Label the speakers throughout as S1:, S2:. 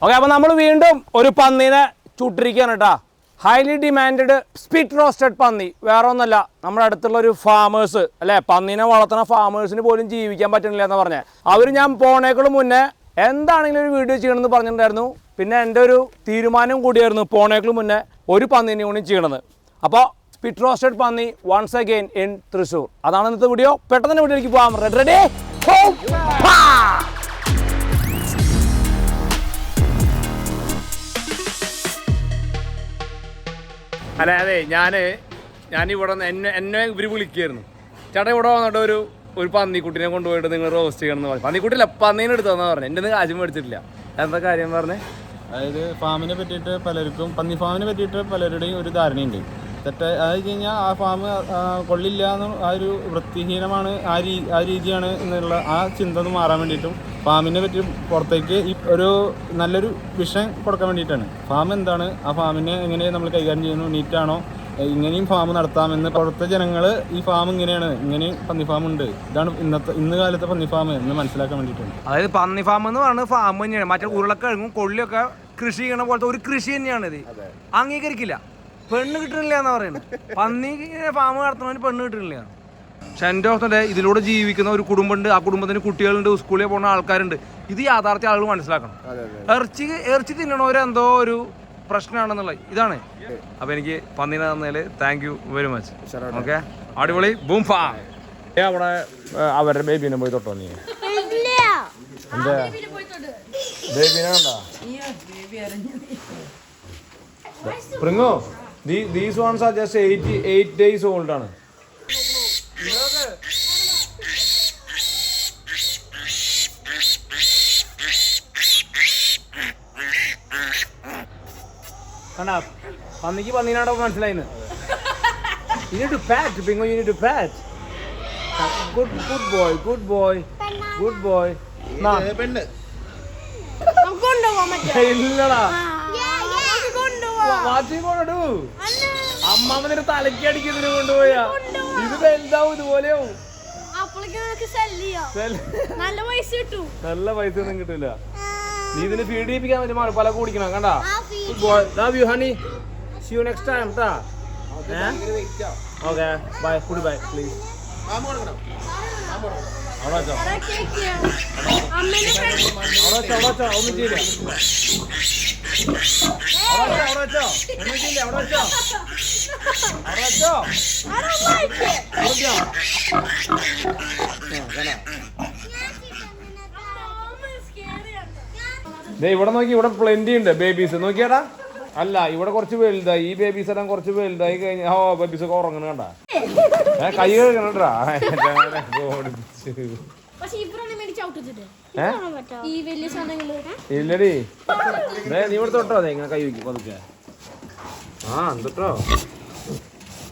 S1: Okay, അപ്പോൾ നമ്മൾ വീണ്ടും ഒരു പന്നീനെ ചുട്ടിരിക്കുകയാണ് കേട്ടോ. ഹൈലി ഡിമാൻഡ് സ്പിറ്റ് റോസ്റ്റഡ് പന്നി. വേറെ ഒന്നല്ല, നമ്മുടെ അടുത്തുള്ള ഒരു ഫാമേഴ്സ് അല്ലേ, പന്നീനെ വളർത്തുന്ന ഫാമേഴ്സിന് പോലും ജീവിക്കാൻ പറ്റുന്നില്ല എന്ന് പറഞ്ഞത്. അവർ ഞാൻ പോണേക്കാളും മുന്നേ എന്താണെങ്കിലും ഒരു വീഡിയോ ചെയ്യണമെന്ന് പറഞ്ഞിട്ടുണ്ടായിരുന്നു. പിന്നെ എൻ്റെ ഒരു തീരുമാനം കൂടിയായിരുന്നു പോണേക്കാളും മുന്നേ ഒരു പന്നീനെ കൂടി ചെയ്യണമെന്ന്. അപ്പോൾ സ്പിറ്റ് റോസ്റ്റഡ് പന്നി വൺസ് അഗെയിൻ ഇൻ തൃശ്ശൂർ. അതാണ് ഇന്നത്തെ വീഡിയോ. പെട്ടെന്ന് വീഡിയോയിലേക്ക് പോകാം. റെഡി? അതെ ഞാനിവിടെ എന്നെ ഇവർ വിളിക്കുകയായിരുന്നു. ചേട്ടാ ഇവിടെ വന്നിട്ട് ഒരു പന്നിക്കുട്ടിനെ കൊണ്ടുപോയിട്ട് നിങ്ങൾ റോസ്റ്റ് ചെയ്യണമെന്ന് പറഞ്ഞു. പന്നിക്കുട്ടില്ല, പന്നീനെ എടുത്തതെന്ന് പറഞ്ഞു. എൻ്റെ കാശും മേടിച്ചിട്ടില്ല. എന്താ കാര്യം പറഞ്ഞേ?
S2: അതായത് ഫാമിനെ പറ്റിയിട്ട് പലർക്കും പന്നി ഫാമിനെ പറ്റിയിട്ട് പലരുടെയും ഒരു ധാരണയുണ്ട്. അതായത് വെച്ച് കഴിഞ്ഞാൽ ആ ഫാം കൊള്ളില്ല എന്ന്, ആ ഒരു വൃത്തിഹീനമാണ്, ആ രീതിയാണ് എന്നുള്ള ആ ചിന്ത ഒന്ന് മാറാൻ വേണ്ടിയിട്ടും ഫാമിനെ പറ്റി പുറത്തേക്ക് ഒരു നല്ലൊരു വിഷയം കൊടുക്കാൻ വേണ്ടിയിട്ടാണ്. ഫാം എന്താണ്, ആ ഫാമിനെ എങ്ങനെ നമ്മൾ കൈകാര്യം ചെയ്യുന്നു, നീറ്റാണോ, ഇങ്ങനെയും ഫാം നടത്താമെന്ന് പുറത്തെ ജനങ്ങൾ ഈ ഫാം ഇങ്ങനെയാണ്, ഇങ്ങനെയും പന്നി ഫാം ഉണ്ട്, ഇതാണ് ഇന്ന് കാലത്തെ പന്നി ഫാം എന്ന് മനസ്സിലാക്കാൻ വേണ്ടിയിട്ടാണ്.
S1: അതായത് പന്നി ഫാം എന്ന് പറയുന്നത് ഫാം തന്നെയാണ്. മറ്റേ ഉരുളക്കിഴങ്ങും കൊള്ളിയൊക്കെ കൃഷി ചെയ്യണ പോലത്തെ ഒരു കൃഷി തന്നെയാണ് ഇത്. അംഗീകരിക്കില്ല, പെണ്ണ് കിട്ടുന്നില്ല എന്നാ പറയുന്നത്. പന്നി ഫാം നടത്തുന്നതിന് പെണ്ണ് കിട്ടുന്നില്ല. പക്ഷെ എൻ്റെ ഓർത്തൻ്റെ ഇതിലൂടെ ജീവിക്കുന്ന ഒരു കുടുംബമുണ്ട്, ആ കുടുംബത്തിന് കുട്ടികളുണ്ട്, സ്കൂളിൽ പോകുന്ന ആൾക്കാരുണ്ട്. ഇത് യാഥാർത്ഥ്യ ആളുകൾ മനസ്സിലാക്കണം. ഇറച്ചി തിന്നണവരെന്തോ ഒരു പ്രശ്നമാണെന്നുള്ളത് ഇതാണ്. അപ്പൊ എനിക്ക് പന്നീനെ തന്നതിൽ thank you very much. Okay, അടിപൊളി. ബൂം ഫാ. അവിടെ അവരുടെ ബേബീനെ പോയി തൊട്ടോ നീ? എന്താ ബേബീനെ കണ്ടാ? പ്രിങ്ങോ, these ones are just 8 days old ആണ്. കണ്ടാ, പന്നിക്ക് പന്നീനാടോ മനസ്സിലായിന്ന്. You need to pat, Bingo, you need to pat. Good boy, good boy, good boy. ഇല്ലടാ, അമ്മാമ്മ തലക്കി അടിക്കുന്നതിന് കൊണ്ടുപോയാ ഇത് വലുതാവും, ഇതുപോലെയാവും. നല്ല പൈസ ഒന്നും കിട്ടില്ല. നീ ഇതിന് ഫീഡ് ചെയ്യിപ്പിക്കാൻ പറ്റും, പല കുടിക്കണം. കണ്ടാ? Love you, honey. See you next time. Okay, bye. Goodbye, please. അവിടെ വെച്ചോ, ഒന്നും ചെയ്യില്ല. ഇവിടെ നോക്കി, ഇവിടെ പ്ലെന്റി ഉണ്ട് ബേബീസ്. നോക്കിയാടാ, അല്ല ഇവിടെ കുറച്ച് വലുതായി, ഈ ബേബീസ് എല്ലാം കുറച്ച് വലുതായി കഴിഞ്ഞ ബേബീസ് ഒക്കെ ഉറങ്ങണ കണ്ടാ. കൈ കഴുകണട്ടാ. ഇല്ലടി, നീ ഇവിടെ തൊട്ടോ? അതെ, ഇങ്ങനെ കൈ വയ്ക്കും പതുക്കെ. തൊട്ടോ.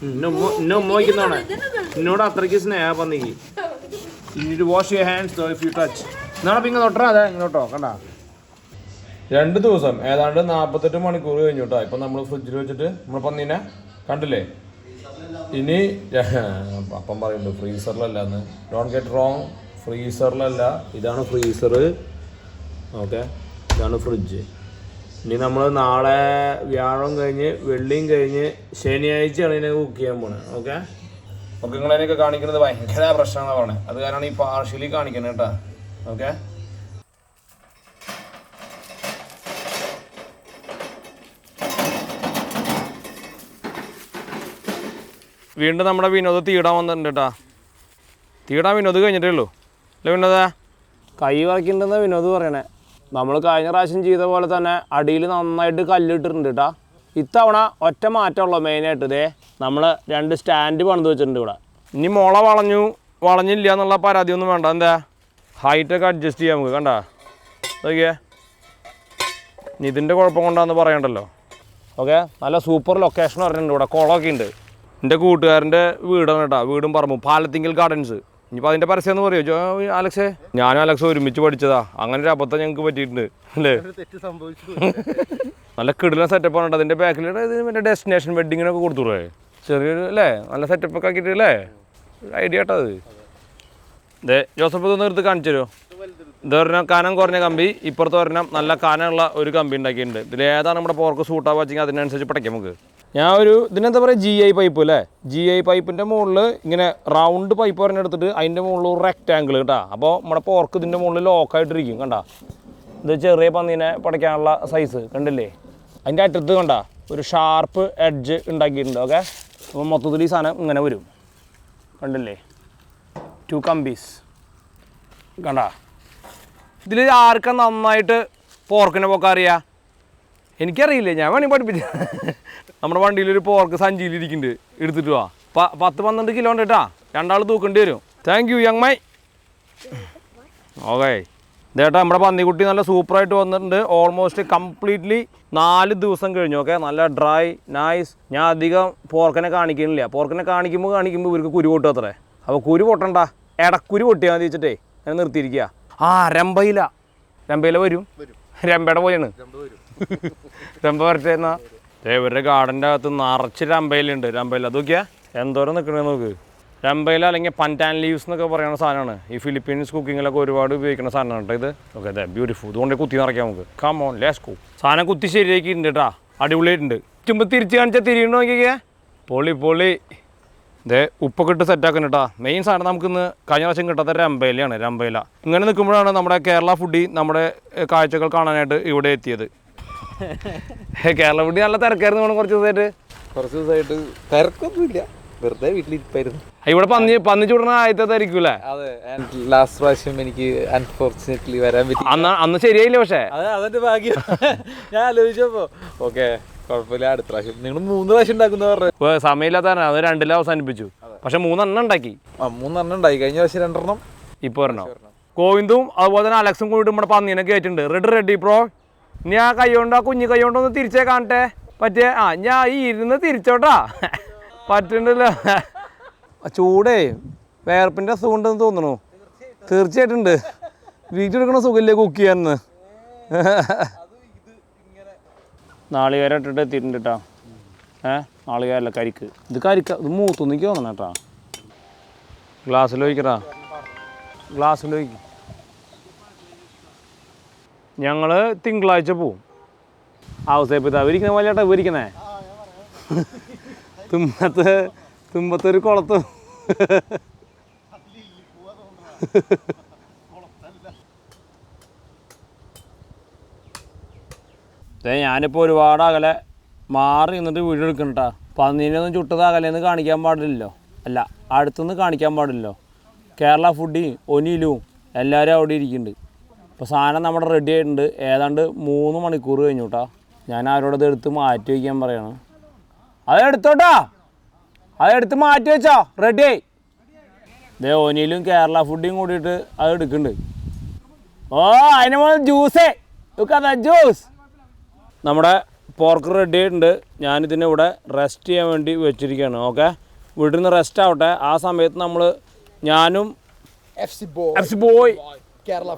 S1: ഇന്നെ ഉമ്മോയ്ക്കുന്നോണെ, എന്നോട് അത്രയ്ക്ക് സ്നേഹ പന്നിക്ക്. You need to wash your hands though if you touch. നാളെ പിന്നെ തൊട്ടാ. അതെ, ഇങ്ങോട്ടോ. കണ്ടാ, 2 ദിവസം ഏതാണ്ട് 48 മണിക്കൂർ കഴിഞ്ഞു കേട്ടോ. ഇപ്പം നമ്മൾ ഫ്രിഡ്ജിൽ വെച്ചിട്ട് നമ്മൾ പന്നീനെ കണ്ടില്ലേ. ഇനി അപ്പം പറയുന്നുണ്ട് ഫ്രീസറിലല്ല എന്ന്. ഡോണ്ട് ഗെറ്റ് റോങ്, ഫ്രീസറിലല്ല, ഇതാണ് ഫ്രീസർ. ഓക്കെ, ഇതാണ് ഫ്രിഡ്ജ്. ഇനി നമ്മൾ നാളെ വ്യാഴം കഴിഞ്ഞ് വെള്ളിയും കഴിഞ്ഞ് ശനിയാഴ്ചയാണ് ഇതിനെ കുക്ക് ചെയ്യാൻ പോണത്. ഓക്കെ, മൃഗങ്ങളതിനൊക്കെ കാണിക്കുന്നത് ഭയങ്കര പ്രശ്നമാണെന്ന് പറഞ്ഞത്. അത് കാരണമാണ് ഈ പാർഷ്യലി കാണിക്കുന്നത് കേട്ടോ. ഓക്കെ, വീണ്ടും നമ്മുടെ വിനോദ് തീടാൻ വന്നിട്ടുണ്ട് കേട്ടോ. തീടാൻ വിനോദ് കഴിഞ്ഞിട്ടേ ഉള്ളൂ അല്ലേ വിനോദ? കൈ വറക്കിണ്ടെന്ന് വിനോദ് പറയണേ. നമ്മൾ കഴിഞ്ഞ പ്രാവശ്യം ചെയ്ത പോലെ തന്നെ അടിയിൽ നന്നായിട്ട് കല്ലിട്ടിട്ടുണ്ട് കേട്ടോ. ഇത്തവണ ഒറ്റ മാറ്റമുള്ളൂ മെയിനായിട്ട്. ഇതേ നമ്മൾ 2 സ്റ്റാൻഡ് പണിത് വെച്ചിട്ടുണ്ട് ഇവിടെ. ഇനി മുള വളഞ്ഞില്ല എന്നുള്ള പരാതിയൊന്നും വേണ്ട. എന്താ, ഹൈറ്റൊക്കെ അഡ്ജസ്റ്റ് ചെയ്യാം നമുക്ക്. കണ്ടാ, നോക്കിയേ, ഇതിൻ്റെ കുഴപ്പം കൊണ്ടാന്ന് പറയണ്ടല്ലോ. ഓക്കെ, നല്ല സൂപ്പർ ലൊക്കേഷൻ പറഞ്ഞിട്ടുണ്ട്. ഇവിടെ കുളമൊക്കെ ഉണ്ട്. എൻ്റെ കൂട്ടുകാരൻ്റെ വീടാണ് കേട്ടോ, വീടും പറമ്പും, പാലത്തിങ്കൽ ഗാർഡൻസ്. ഇനിയിപ്പോൾ അതിൻ്റെ പരസ്യം എന്ന് പറയുമോ അലക്സേ? ഞാനും അലക്സ് ഒരുമിച്ച് പഠിച്ചതാ. അങ്ങനെ ഒരു അബദ്ധം ഞങ്ങൾക്ക് പറ്റിയിട്ടുണ്ട് അല്ലേ? നല്ല കിടിലൻ സെറ്റപ്പാണ് കേട്ടോ. അതിൻ്റെ ബാക്കിൽ മറ്റേ ഡെസ്റ്റിനേഷൻ വെഡിങ്ങിനൊക്കെ കൊടുത്തുകൂടെ? ചെറിയൊരു അല്ലേ, നല്ല സെറ്റപ്പൊക്കെ ആക്കിയിട്ട് അല്ലേ? ഐഡിയ കേട്ടോ അത്. അതെ, ജോസഫ് ഇതൊന്ന് എടുത്ത് കാണിച്ചു തരുമോ? ഇതൊരെണ്ണം കനം കുറഞ്ഞ കമ്പി, ഇപ്പുറത്ത് ഒരെണ്ണം നല്ല കനമുള്ള ഒരു കമ്പി ഉണ്ടാക്കിയിട്ടുണ്ട്. ഇതിലേതാണ് നമ്മുടെ പോർക്ക് സൂട്ടാവുക വെച്ചെങ്കിൽ അതിനനുസരിച്ച് പടയ്ക്കാം നമുക്ക്. ഞാൻ ഇതിനെന്താ പറയുക, GI പൈപ്പ് അല്ലേ, GI പൈപ്പിൻ്റെ മുകളിൽ ഇങ്ങനെ റൗണ്ട് പൈപ്പ് പറഞ്ഞെടുത്തിട്ട് അതിൻ്റെ മുകളിൽ ഒരു റെക്റ്റാങ്കിൾ കേട്ടോ. അപ്പോൾ നമ്മുടെ പോർക്ക് ഇതിൻ്റെ മുകളിൽ ലോക്കായിട്ടിരിക്കും കണ്ട. ഇത് ചെറിയ പന്നീനെ പടയ്ക്കാനുള്ള സൈസ് കണ്ടില്ലേ. അതിൻ്റെ അറ്റത്ത് കണ്ട ഒരു ഷാർപ്പ് എഡ്ജ് ഉണ്ടാക്കിയിട്ടുണ്ട്. ഓക്കെ, അപ്പോൾ മൊത്തത്തിൽ ഈ സാധനം ഇങ്ങനെ വരും കണ്ടില്ലേ. 2 കമ്പീസ് കണ്ട. ഇതിൽ ആർക്കാ നന്നായിട്ട് പോർക്കിനെ പോക്കാൻ അറിയാം? എനിക്കറിയില്ല, ഞാൻ വേണമെങ്കിൽ പഠിപ്പിച്ച. നമ്മുടെ വണ്ടിയിലൊരു പോർക്ക് സഞ്ചിയിലിരിക്കുന്നുണ്ട്, എടുത്തിട്ട് വാ. 10-12 കിലോ ഉണ്ട് കേട്ടാ, 2 ആൾ തൂക്കേണ്ടി വരും. താങ്ക് യു യങ് മൈ. ഓക്കെ, ഇതേട്ടാ നമ്മുടെ പന്നിക്കുട്ടി നല്ല സൂപ്പറായിട്ട് വന്നിട്ടുണ്ട്. ഓൾമോസ്റ്റ് കംപ്ലീറ്റ്ലി 4 ദിവസം കഴിഞ്ഞു. ഓക്കെ, നല്ല ഡ്രൈ നൈസ്. ഞാൻ അധികം പോർക്കിനെ കാണിക്കുന്നില്ല. പോർക്കിനെ കാണിക്കുമ്പോൾ ഇവർക്ക് കുരു പൊട്ടും അത്രേ. അപ്പോൾ കുരു പൊട്ടണ്ട, ഇടക്കുരു പൊട്ടിയാൽ മതി വെച്ചിട്ടേ ഞാൻ നിർത്തിയിരിക്കുക. രമ്പയില വരും, രമ്പയുടെ പോലെയാണ്. രമ്പ വരച്ചേന്നാ ഇവരുടെ ഗാർഡൻ്റെ അകത്ത് നിറച്ച് രമ്പയിലുണ്ട്. രമ്പയില അത് നോക്കിയാൽ എന്തോരം നിൽക്കണേ നോക്ക്. രമ്പയില അല്ലെങ്കിൽ പൻറ്റാൻ ലീവ്സ് എന്നൊക്കെ പറയുന്ന സാധനമാണ്. ഈ ഫിലിപ്പീൻസ് കുക്കിങ്ങിലൊക്കെ ഒരുപാട് ഉപയോഗിക്കുന്ന സാധനമാണ് കേട്ടോ ഇത്. ഓക്കെ, അതെ ബ്യൂട്ടിഫുൾ. ഇതുകൊണ്ട് കുത്തി നിറയ്ക്കാം നമുക്ക്. Come on let's go. സാധനം കുത്തി ശരിയാക്കിയിട്ടുണ്ട് കേട്ടോ, അടിപൊളിയായിട്ടുണ്ട്. ചുമ്പ് തിരിച്ച് കാണിച്ചാൽ തിരിയണോ നോക്കിക്കേ, പൊളി പൊളി. ഇതേ ഉപ്പൊക്കെ ഇട്ട് സെറ്റാക്കണം കേട്ടോ. മെയിൻ സാധനം നമുക്കിന്ന് കഴിഞ്ഞ പ്രാവശ്യം കിട്ടാത്ത രമ്പയിലാണ്. രമ്പയില ഇങ്ങനെ നിൽക്കുമ്പോഴാണ് നമ്മുടെ കേരള ഫുഡി നമ്മുടെ കാഴ്ചകൾ കാണാനായിട്ട് ഇവിടെ എത്തിയത്. കേരള ഫുഡി നല്ല തിരക്കായിരുന്നു വേണം കുറച്ച് ദിവസമായിട്ട്.
S3: തിരക്കൊന്നുമില്ല, വെറുതെ വീട്ടിലിരിപ്പായിരുന്നു.
S1: ഇവിടെ പന്നി ചൂടണ ആദ്യത്തേതായിരിക്കൂലേ?
S3: അതെ, ലാസ്റ്റ് പ്രാവശ്യം എനിക്ക് അൺഫോർച്ചുനേറ്റ്ലി വരാൻ പറ്റി.
S1: അന്ന് ശരിയായില്ല. പക്ഷേ
S3: അതെന്റെ ഭാഗ്യം. ഞാൻ ആലോചിച്ചപ്പോ ഓക്കെ കുഴപ്പമില്ല, അടുത്ത പ്രാവശ്യം നിങ്ങൾ 3 പ്രാവശ്യം ഉണ്ടാക്കുന്ന പറഞ്ഞു.
S1: സമയമില്ലാത്ത അത് 2 അവസാനിപ്പിച്ചു. പക്ഷെ 3 ഉണ്ടാക്കി.
S3: 3 ഉണ്ടായി. കഴിഞ്ഞ പ്രാവശ്യം 2
S1: ഇപ്പൊ ഒരെണ്ണം. കോവിന്ദും അതുപോലെ തന്നെ അലക്സും കൂടി നമ്മുടെ പന്നീനെ കയറ്റുണ്ട്. Ready pro. ഇനി ആ കൈകൊണ്ട്, ആ കുഞ്ഞു കൈകൊണ്ടൊന്ന് തിരിച്ചേ കാണട്ടെ പറ്റിയ. ഞാൻ ഈ ഇരുന്ന് തിരിച്ചോട്ടാ പറ്റുന്നുണ്ടല്ലോ. ചൂടേ വേർപ്പിൻ്റെ അസുഖം ഉണ്ടെന്ന് തോന്നുന്നു. തീർച്ചയായിട്ടുണ്ട്. വീട്ടിലെടുക്കണ സുഖമില്ലേ കുക്ക് ചെയ്യാന്ന്. നാളികേരം ഇട്ടിട്ട് എത്തിയിട്ടുണ്ട് കേട്ടോ. നാളികേരല്ല, കരിക്ക്. ഇത് മൂത്തൊന്നും എനിക്ക് തോന്നണം കേട്ടോ. ഗ്ലാസ്സിലൊഴിക്കടാ, ഗ്ലാസ്സിലൊഴിക്കും. ഞങ്ങൾ തിങ്കളാഴ്ച പോവും. ഔസേപ്പിതാ ഇരിക്കുന്ന പോലെ ചേട്ടാ ഇരിക്കുന്നേ. തുമ്പത്തൊരു കുളത്ത്. ഞാനിപ്പോൾ ഒരുപാട് അകലെ മാറി നിന്നിട്ട് വീഡിയോ എടുക്കണട്ടാ. പന്നീനൊന്നും ചുട്ടത് അകലേന്ന് കാണിക്കാൻ പാടില്ലല്ലോ. അല്ല, അടുത്തുനിന്ന് കാണിക്കാൻ പാടില്ലല്ലോ. കേരള ഫുഡി ഒനിലും എല്ലാവരും അവിടെ ഇരിക്കുന്നുണ്ട്. ഇപ്പോൾ സാധനം നമ്മുടെ റെഡി ആയിട്ടുണ്ട്. ഏതാണ്ട് 3 മണിക്കൂർ കഴിഞ്ഞു കേട്ടോ. ഞാൻ അവരോടത് എടുത്ത് മാറ്റി വയ്ക്കാൻ പറയണം. അതെടുത്തോട്ടാ, അതെടുത്ത് മാറ്റി വെച്ചോ, റെഡിയായി. ഇതേ ഒനിലും കേരള ഫുഡിയും കൂടിയിട്ട് അത് എടുക്കുന്നുണ്ട്. ഓ അതിന് മുകളിൽ ജ്യൂസേ ജ്യൂസ്. നമ്മുടെ പോർക്ക് റെഡി ആയിട്ടുണ്ട്. ഞാനിതിനെ ഇവിടെ റെസ്റ്റ് ചെയ്യാൻ വേണ്ടി വെച്ചിരിക്കുകയാണ്. ഓക്കെ, വീട്ടിൽ നിന്ന് റെസ്റ്റ് ആവട്ടെ. ആ സമയത്ത് ഞാനും FC ബോയ് കേരള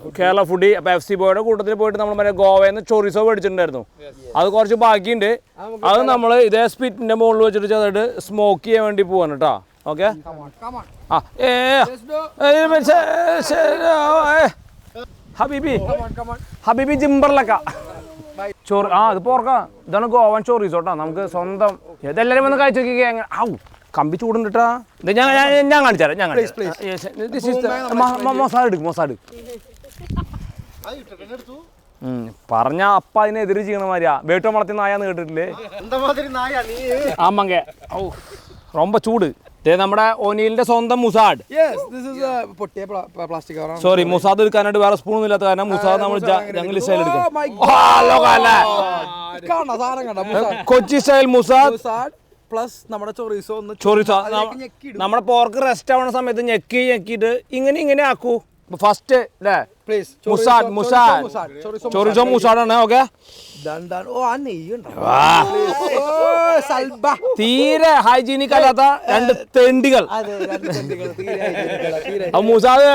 S1: ഫുഡി. അപ്പോൾ FC ബോയുടെ കൂട്ടത്തിൽ പോയിട്ട് നമ്മൾ മറ്റേ ഗോവയിൽ നിന്ന് ചൊറിസോ മേടിച്ചിട്ടുണ്ടായിരുന്നു. അത് കുറച്ച് ബാക്കിയുണ്ട്. അത് നമ്മൾ ഇതേ സ്പിറ്റിൻ്റെ മുകളിൽ വെച്ചിട്ട് ചെറുതായിട്ട് സ്മോക്ക് ചെയ്യാൻ വേണ്ടി പോവാണ് കേട്ടോ. ഓക്കെ, ഹബീബി ജിംബർലക്ക ചോറ്. ഇത് പോർക്കാം. ഇതാണ് ഗോവൻ ചൊറിസോട്ടാ. നമുക്ക് സ്വന്തം ഇതെല്ലാവരും വന്ന് കഴിച്ചു നോക്കിയാ. ഔ കമ്പി ചൂടുണ്ടിട്ടാ. ഇത് ഞാൻ കാണിച്ചാലേ. ഞാൻ മൊസാഡ് പറഞ്ഞ അപ്പ അതിനെതിരെ ചെയ്യണ മാതിരിയാ. വേട്ടോ വളർത്തി നായാന്ന് കേട്ടിട്ടില്ലേ? ആമ്മങ്ക. ഔ ரொம்ப ചൂട്. നമ്മുടെ ഒനീലിന്റെ സ്വന്തം മുസാഡ്. സോറി, മുസാദ് എടുക്കാനായിട്ട് വേറെ സ്പൂണൊന്നും ഇല്ലാത്ത കാരണം മുസാദ് നമ്മൾ ഞങ്ങൾ സ്റ്റൈൽ എടുക്കും. കൊച്ചി സ്റ്റൈൽ മുസാദ്
S3: പ്ലസ് നമ്മുടെ ചൊറിസോ.
S1: നമ്മുടെ പോർക്ക് റെസ്റ്റ് ആവുന്ന സമയത്ത് ഞെക്കിയിട്ട് ഇങ്ങനെ ആക്കൂ. ഫസ്റ്റ് അല്ലേ ചൊറിസോ മുസാഡാണ്. ഓക്കെ, തീരെ ഹൈജീനിക് അല്ലാത്ത 2 തെണ്ടികൾ. മുസാദ്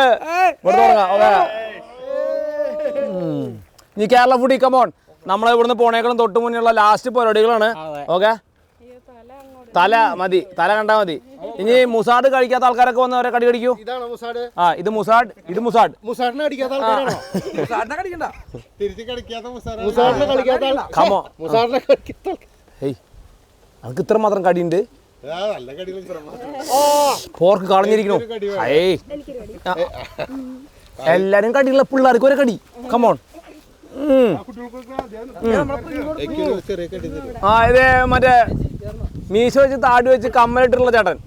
S1: നീ കേരള ഫുഡി കമോൺ. നമ്മളെ ഇവിടുന്ന് പോണേക്കാളും തൊട്ട് മുന്നേയുള്ള ലാസ്റ്റ് പരിപാടികളാണ്. ഓക്കെ, തല മതി, തല കണ്ടാൽ മതി.
S3: ഇനി മുസാഡ് കഴിക്കാത്ത ആൾക്കാരൊക്കെ വന്നവരെ കടി കടിക്കൂ.
S4: ഇതാണ് മുസാഡ്.
S3: ആ ഇത് മുസാഡ്, ഇത് മുസാഡ്.
S4: മുസാഡിനെ കടിക്കാത്ത ആൾക്കാരാണോ?
S5: മുസാഡിനെ കടിക്കണ്ട.
S4: തിരിച്ച് കടിക്കാത്ത മുസാഡിനെ കളിക്കാത്ത
S3: കമോ
S4: മുസാഡിനെ കടിക്കാത്ത
S3: ഹേയ് നമുക്ക് ഇത്ര മാത്രം കടിയുണ്ട്.
S4: നല്ല കടികൾ
S3: പോർക്ക് കളഞ്ഞിരിക്കണു. ഏയ് എല്ലാരും കടിയുള്ള പിള്ളേർക്ക് ഒരു കടി. കമോൺ.
S4: ചെറിയ കടി തരും.
S3: ആ ഇത് മറ്റേ മീശ വെച്ച് താടി വെച്ച് കമ്മലിട്ടുള്ള ചേട്ടൻ.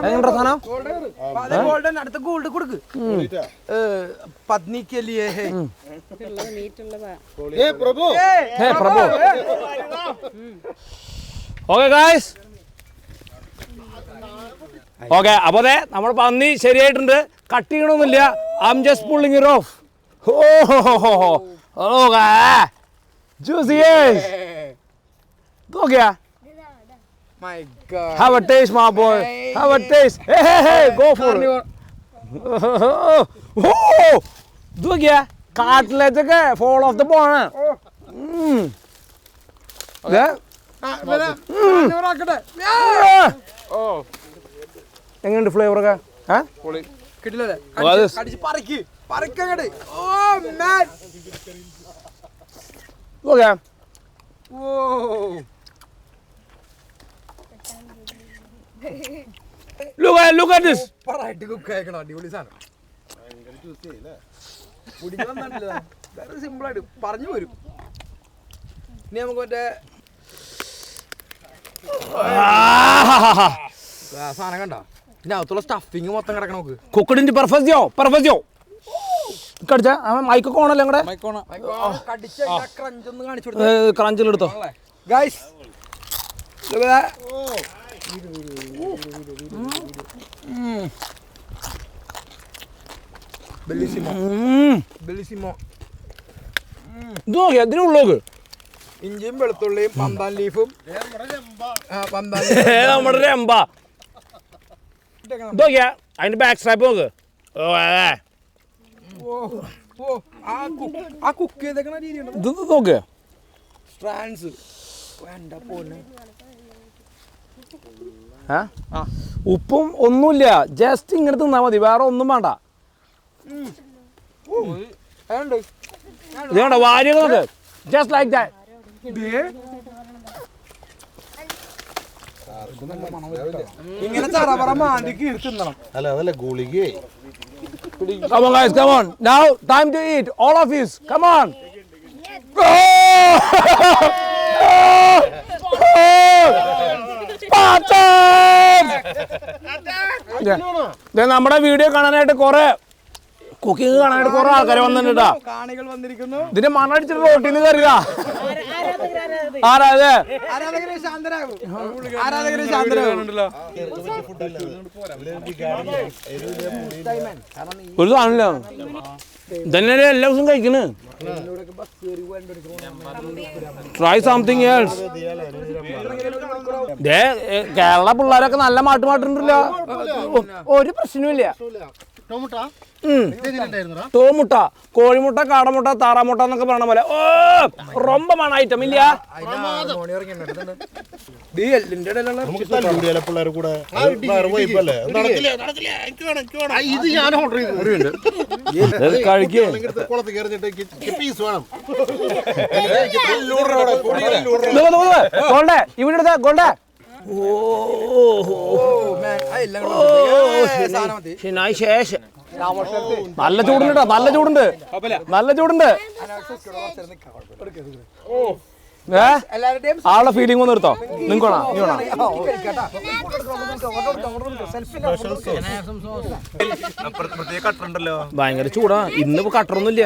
S3: എങ്ങനെ സാധനം?
S5: ഗോൾഡൻ അടുത്ത ഗോൾഡ് കൊടുക്ക്. പത്നി के लिए है.
S4: ഏ പ്രഭു
S3: ഹേ പ്രഭു. Okay guys, okay. അപ്പൊ അതെ നമ്മുടെ പന്നി ശരിയായിട്ടുണ്ട്. കട്ട് ചെയ്യണമെന്നില്ല. I am just pulling it off. Okay juicy. Okay
S5: My God.
S3: have a taste my boy. Have a taste. Hey go for it. Oh നോക്കിയാ കാട്ടിലേക്കൊക്കെ fall off the bone. എങ്ങനെയുണ്ട് flavour ഒക്കെ?
S5: കിട്ടില്ലേ?
S3: അത്
S5: കടിച്ച് പറിക്ക് പറിക്കങ്ങട്. Oh man.
S3: Okay
S5: Whoa.
S3: look at this.
S5: സൂപ്പറായിട്ട് കുക്ക് ആയിക്കണം. അടിപൊളി സാധനം. കുടിക്കാൻ വന്നിട്ടില്ല. വേറെ സിമ്പിൾ ആയിട്ട് പറഞ്ഞു വരും. ഇനി നമുക്ക് മറ്റേ സാധനം കണ്ട ഇതിനകത്തുള്ള സ്റ്റഫിങ് മൊത്തം കിടക്കണം. നോക്ക്
S3: കുക്കഡിന്റെ പെർഫെക്റ്റോ കടിച്ച മൈക്കൊക്കെ ഓണല്ലേ ഞങ്ങളുടെ
S5: കടിച്ച ക്രഞ്ച് ഒന്ന് കാണിച്ചു കൊടുത്തു.
S3: ക്രഞ്ചിലെടുത്തോ
S5: ഗൈസ്. ബെല്ലിസിമോ ബെല്ലിസിമോ.
S3: ഇത് നോക്കിയാ ഇതിനുള്ളോക്ക്
S5: ഇഞ്ചിയും വെളുത്തുള്ളിയും പന്താൻ ലീഫും
S3: നമ്മുടെ രമ്പ. ഇതൊക്കെയാ അതിന്റെ ബാക്ക് സ്ട്രാപ്പ് നോക്ക്.
S5: ആ കുക്ക് ചെയ്തേക്കണ രീതിയുണ്ട്.
S3: ഇത് നോക്ക്.
S5: സ്ട്രാൻസ് വേണ്ട പോലെ.
S3: ഉപ്പും ഒന്നുമില്ല. ജസ്റ്റ് ഇങ്ങനെ തിന്നാ മതി, വേറെ ഒന്നും വേണ്ട. ഇത് വേണ്ട വാരിയൊക്കെ നോക്ക്. Just like that.
S5: ഇങ്ങനെ ചറപറ മാന്തിക്ക് തിന്നണം.
S4: അല്ല അതല്ല ഗുളികേ.
S3: Come on guys, come on. Now time to eat. All of you. Come on. നമ്മുടെ വീഡിയോ കാണാനായിട്ട് കുറെ കുക്കിംഗ് കാണാനായിട്ട് കുറെ ആൾക്കാർ വന്നിട്ടുണ്ടാ.
S5: കാണികൾ വന്നിരിക്കുന്നു.
S3: ഇതിന്റെ മണടിച്ചിട്ട് റോട്ടിന്ന് കയറിയ ആരാ?
S5: ആരാധകരെ ശാന്തരാകും. ആരാധകരെ ശാന്തരാകുണ്ടല്ലോ.
S3: ഒരു സാധനമില്ല. ഇതന്നെ എല്ലാ ദിവസവും കഴിക്കണ്. Try something else. കേരള പിള്ളേരൊക്കെ നല്ല മാട്ടുണ്ടല്ലോ. ഒരു പ്രശ്നമില്ല. തോമുട്ട, കോഴിമുട്ട, കാടമുട്ട, താറാമുട്ട എന്നൊക്കെ പറഞ്ഞ പോലെ. ഓ ரொம்ப മണ ഐറ്റം ഇല്ല. കഴിക്കേ ഗോൾഡേ ഇവിടെ എടുത്ത ഗോൾഡേ. ശേഷം നല്ല ചൂടുണ്ട്, നല്ല ചൂടുണ്ട്, നല്ല ചൂടുണ്ട്. ആളുടെ ഫീലിംഗ് ഒന്ന് എടുത്തോ. നിങ്ങൾക്ക് ഭയങ്കര ചൂടാ. ഇന്നിപ്പോ കട്ടറൊന്നുമില്ല.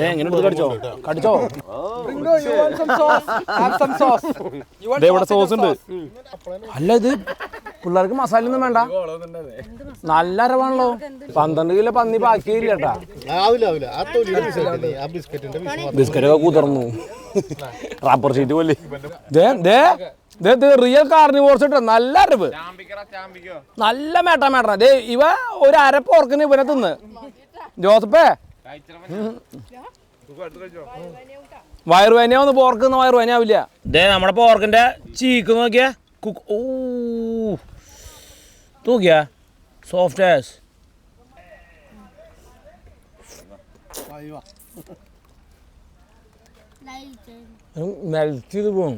S3: എങ്ങനെ എടുത്ത് കടിച്ചോ കടിച്ചോ. ഇവിടെ സോസ് ഉണ്ട്. അല്ല ഇത് പിള്ളേർക്ക് മസാല ഒന്നും വേണ്ട. നല്ല അരവാണല്ലോ. 12 കിലോ പന്നി ബാക്കിയില്ല കേട്ടാ. ബിസ്ക്കറ്റൊക്കെ കുതിർന്നു. റബ്ബർ ഷീറ്റ് പോലെ. റിയൽ കാർണിവോർസ് ഇട്ട നല്ല അരവ്, നല്ല മേട്ട. ഇവ ഒരു അരപ്പോർക്കിന് ഇവനെ തിന്ന്. ജോസഫേ വയറുവേനയാവുന്ന പോർക്ക് വയറുവേനയാവില്ല. നമ്മുടെ പോർക്കിന്റെ ചീക്ക് നോക്കിയാ. ഓ തൂക്കിയാ സോഫ്റ്റ് ആസ് മെൽറ്റ് ചെയ്ത് പോകും.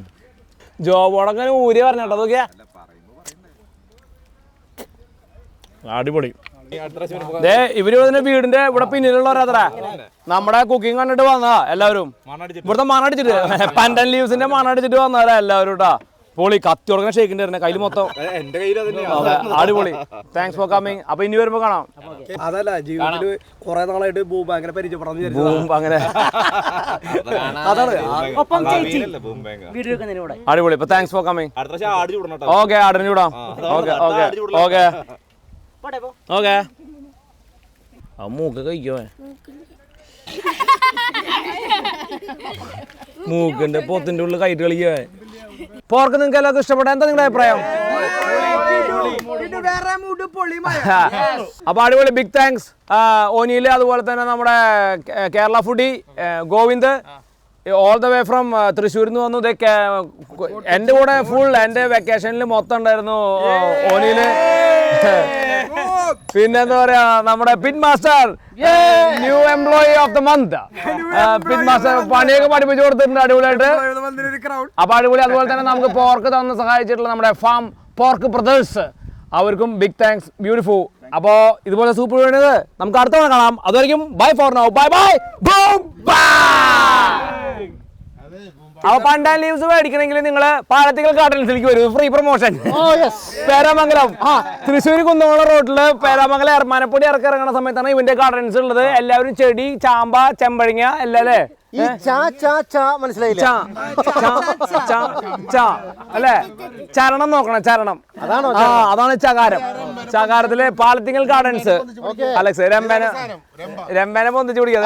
S3: ജോബോടങ്ങനെ ഊരി പറഞ്ഞോ നോക്കിയാ അടിപൊളി. ഇവര് ഇതിന്റെ വീടിന്റെ ഇവിടെ പിന്നിലുള്ളവരാത്ര നമ്മുടെ കുക്കിംഗ് കണ്ടിട്ട് വന്നതാ എല്ലാവരും. ഇവിടുത്തെ മണടിച്ചിട്ട് പണ്ടൻ ലീവ്സിന്റെ മണടിച്ചിട്ട് വന്നവരാ എല്ലാവരും കേട്ടാ. പൊളി കത്തി തുടങ്ങുന്ന ഷേക്കിന്റെ തന്നെ കയ്യിൽ മൊത്തം. അടിപൊളി. Thanks for coming. അപ്പൊ ഇനി വരുമ്പോ കാണാം.
S5: അതല്ല ജീവിതത്തില് കുറെ നാളായിട്ട് ഭൂബാങ്കിനെ പരിചയപ്പെടാൻ
S3: അങ്ങനെ അടിപൊളി. ഇപ്പൊ താങ്ക്സ് ഫോർ കമ്മിങ്. ഓക്കെ ആടിന് ചൂടാം. Okay okay okay okay. ആ മൂക്ക് കഴിക്കോ മൂക്കിന്റെ പൊത്തിന്റെ ഉള്ളിൽ കൈട്ട് കളിക്കേ. പോർക്ക് നിങ്ങൾക്ക് എല്ലാവർക്കും ഇഷ്ടപ്പെട്ട എന്താ നിങ്ങളുടെ അഭിപ്രായം? അപ്പൊ അടിപൊളി. ബിഗ് താങ്ക്സ് ഓനിയില്, അതുപോലെ തന്നെ നമ്മുടെ Kerala foodie Govind all the way from തൃശ്ശൂരിൽ നിന്ന് വന്നു. എൻ്റെ കൂടെ ഫുൾ എൻ്റെ വെക്കേഷനിൽ മൊത്തം ഉണ്ടായിരുന്നു ഓനിയില്. പിന്നെന്താ പറയാ നമ്മുടെ pin master new employee of the month pin master പണിയൊക്കെ പഠിപ്പിച്ചു കൊടുത്തിട്ടുണ്ട് അടിപൊളിയായിട്ട്. അപ്പൊ അടിപൊളി. അതുപോലെ തന്നെ നമുക്ക് പോർക്ക് തന്ന് സഹായിച്ചിട്ടുള്ള നമ്മുടെ ഫാം പോർക്ക് ബ്രദേഴ്സ് അവർക്കും ബിഗ് താങ്ക്സ്. ബ്യൂട്ടിഫുൾ. അപ്പോ ഇതുപോലെ സൂപ്പർ വീഡിയോ നമുക്ക് അടുത്ത തവണ കാണാം. അതുവരെയും bye for now. Bye bye. അപ്പൊ പണ്ടാൻ ലീവ്സ് മേടിക്കണമെങ്കിൽ നിങ്ങൾ പാലത്തിക്കൽ ഗാർഡൻസിലേക്ക് വരും. Free promotion. പേരാമംഗലം തൃശ്ശൂർ കുന്നംകുളം റോഡില് പേരാമംഗലം എർമാനപ്പൊടി ഇറങ്ങുന്ന സമയത്താണ് ഇവന്റെ ഗാർഡൻസ് ഉള്ളത്. എല്ലാവരും ചെടി, ചാമ്പ, ചെമ്പഴങ്ങ എല്ലാം അല്ലേ അല്ലേ ചരണം നോക്കണം. ചരണം അതാണ് ചകാരം. ചകാരത്തില് പാലത്തിങ്ങൽ ഗാർഡൻസ്. അലക്സ് രംബേനെ പൊന്തിച്ചു പിടിക്കുക.